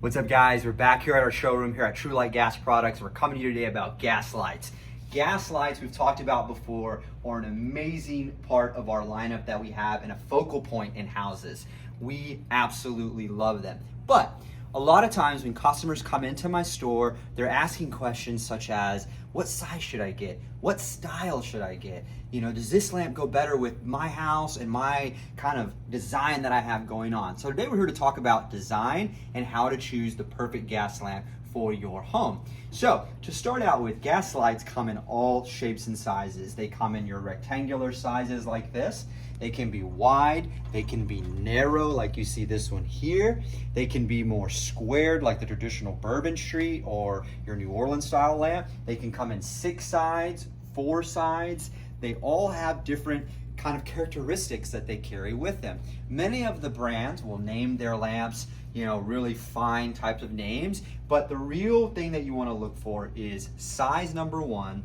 What's up, guys? We're back here at our showroom here at TruLite.GasProducts. We're coming to you today about gas lights. Gas lights, we've talked about before, are an amazing part of our lineup that we have and a focal point in houses. We absolutely love them. But a lot of times when customers come into my store, they're asking questions such as, what size should I get? What style should I get? You know, does this lamp go better with my house and my kind of design that I have going on? So today we're here to talk about design and how to choose the perfect gas lamp for your home. So to start out with, gas lights come in all shapes and sizes. They come in your rectangular sizes like this. They can be wide, they can be narrow like you see this one here. They can be more squared like the traditional Bourbon Street or your New Orleans style lamp. They can come in 6 sides, 4 sides. They all have different kind of characteristics that they carry with them. Many of the brands will name their lamps, you know, really fine types of names, but the real thing that you want to look for is size number 1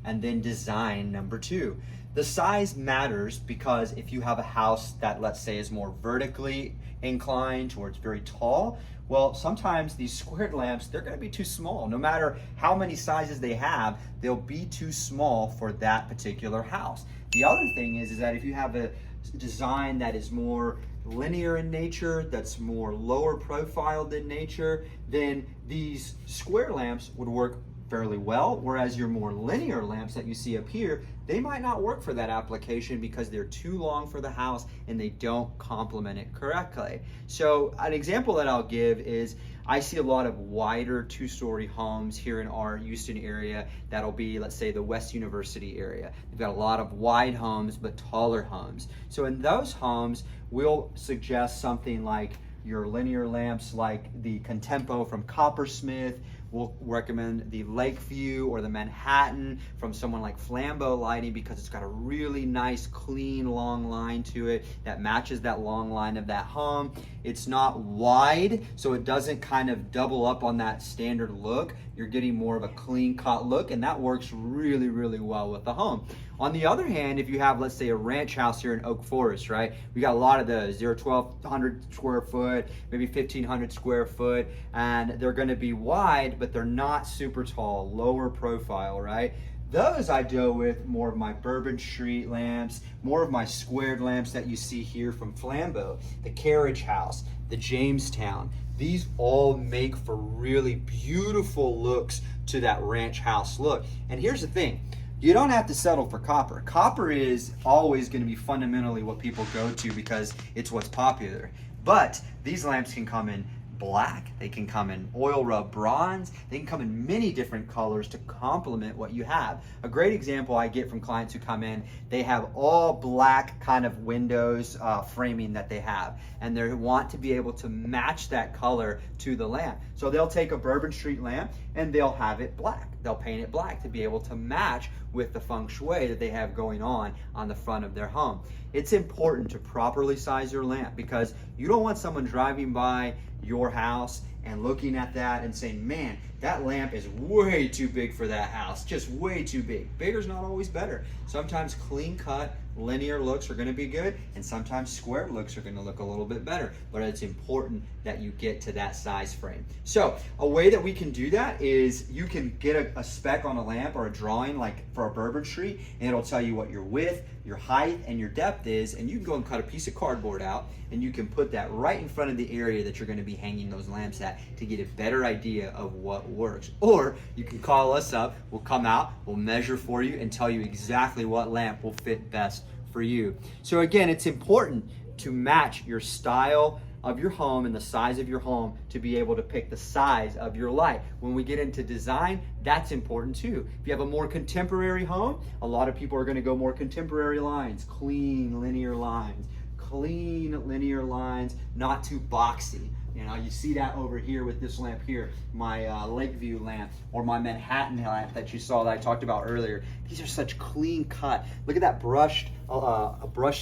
and then design number 2. The size matters because if you have a house that, let's say, is more vertically inclined towards very tall, well, sometimes these squared lamps, they're gonna be too small. No matter how many sizes they have, they'll be too small for that particular house. The other thing is that if you have a design that is more linear in nature, that's more lower profiled in nature, then these square lamps would work fairly well, whereas your more linear lamps that you see up here, they might not work for that application because they're too long for the house and they don't complement it correctly. So an example that I'll give is I see a lot of wider 2-story homes here in our Houston area that'll be, let's say, the West University area. We've got a lot of wide homes but taller homes. So in those homes, we'll suggest something like your linear lamps like the Contempo from Coppersmith. We'll recommend the Lakeview or the Manhattan from someone like Flambeau Lighting because it's got a really nice, clean, long line to it that matches that long line of that home. It's not wide, so it doesn't kind of double up on that standard look. You're getting more of a clean cut look, and that works really, really well with the home. On the other hand, if you have, let's say, a ranch house here in Oak Forest, right? We got a lot of those. They're 1,200 square foot, maybe 1,500 square foot, and they're gonna be wide, but they're not super tall, lower profile, right? Those I deal with more of my Bourbon Street lamps, more of my squared lamps that you see here from Flambeau, the Carriage House, the Jamestown. These all make for really beautiful looks to that ranch house look. And here's the thing, you don't have to settle for copper. Copper is always going to be fundamentally what people go to because it's what's popular. But these lamps can come in black, they can come in oil rub bronze, they can come in many different colors to complement what you have. A great example I get from clients who come in, they have all black kind of windows framing that they have, and they want to be able to match that color to the lamp. So they'll take a Bourbon Street lamp and they'll have it black. They'll paint it black to be able to match with the feng shui that they have going on the front of their home. It's important to properly size your lamp because you don't want someone driving by your house and looking at that and saying, man, that lamp is way too big for that house, just way too big. Bigger's not always better. Sometimes clean cut, linear looks are gonna be good, and sometimes square looks are gonna look a little bit better, but it's important that you get to that size frame. So a way that we can do that is you can get a spec on a lamp or a drawing like for a Bourbon Street, and it'll tell you what your width, your height, and your depth is, and you can go and cut a piece of cardboard out, and you can put that right in front of the area that you're gonna be hanging those lamps at to get a better idea of what works. Or you can call us up, we'll come out, we'll measure for you and tell you exactly what lamp will fit best for you. So again, it's important to match your style of your home and the size of your home to be able to pick the size of your light. When we get into design, that's important too. If you have a more contemporary home, a lot of people are going to go more contemporary lines, clean linear lines, not too boxy. You know, you see that over here with this lamp here, my Lakeview lamp, or my Manhattan lamp that you saw that I talked about earlier. These are such clean cut. Look at that brushed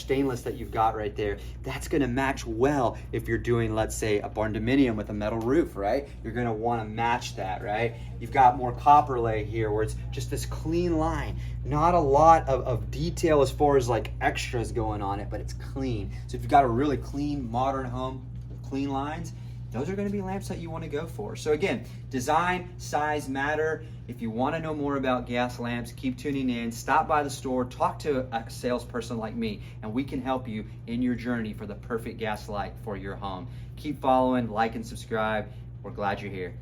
stainless that you've got right there. That's gonna match well if you're doing, let's say, a barn dominium with a metal roof, right? You're gonna wanna match that, right? You've got more copper lay here where it's just this clean line. Not a lot of detail as far as like extras going on it, but it's clean. So if you've got a really clean, modern home with clean lines, those are going to be lamps that you want to go for. So again, design, size matter. If you want to know more about gas lamps, keep tuning in. Stop by the store, talk to a salesperson like me, and we can help you in your journey for the perfect gas light for your home. Keep following, like, and subscribe. We're glad you're here.